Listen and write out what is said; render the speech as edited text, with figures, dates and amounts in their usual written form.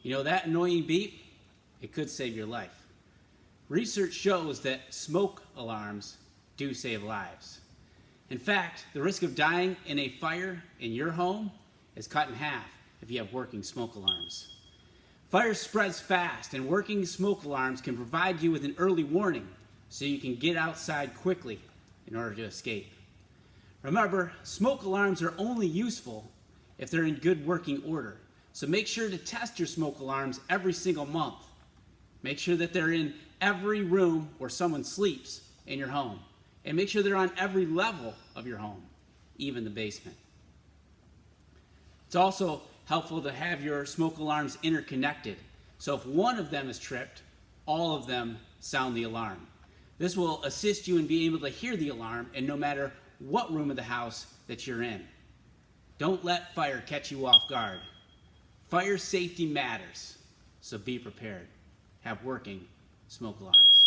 You know, that annoying beep, it could save your life. Research shows that smoke alarms do save lives. In fact, the risk of dying in a fire in your home is cut in half if you have working smoke alarms. Fire spreads fast, and working smoke alarms can provide you with an early warning so you can get outside quickly in order to escape. Remember, smoke alarms are only useful if they're in good working order. So make sure to test your smoke alarms every single month. Make sure that they're in every room where someone sleeps in your home. And make sure they're on every level of your home, even the basement. It's also helpful to have your smoke alarms interconnected. So if one of them is tripped, all of them sound the alarm. This will assist you in being able to hear the alarm and no matter what room of the house that you're in. Don't let fire catch you off guard. Fire safety matters, so be prepared. Have working smoke alarms.